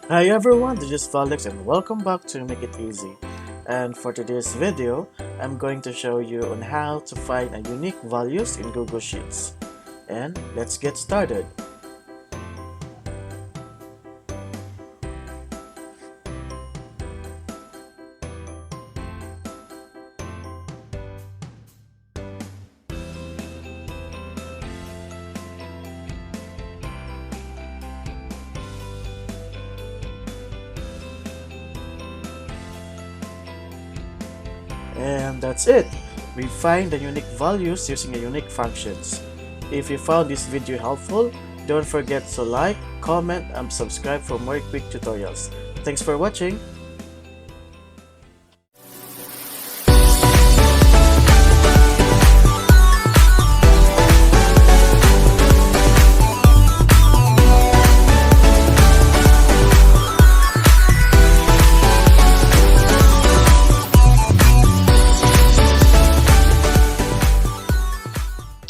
Hi everyone, this is Felix and welcome back to Make It Easy. And for today's video, I'm going to show you on how to find a unique values in Google Sheets. And let's get started. And that's it. We find the unique values using a unique functions. If you found this video helpful, don't forget to like, comment, and subscribe for more quick tutorials. Thanks for watching.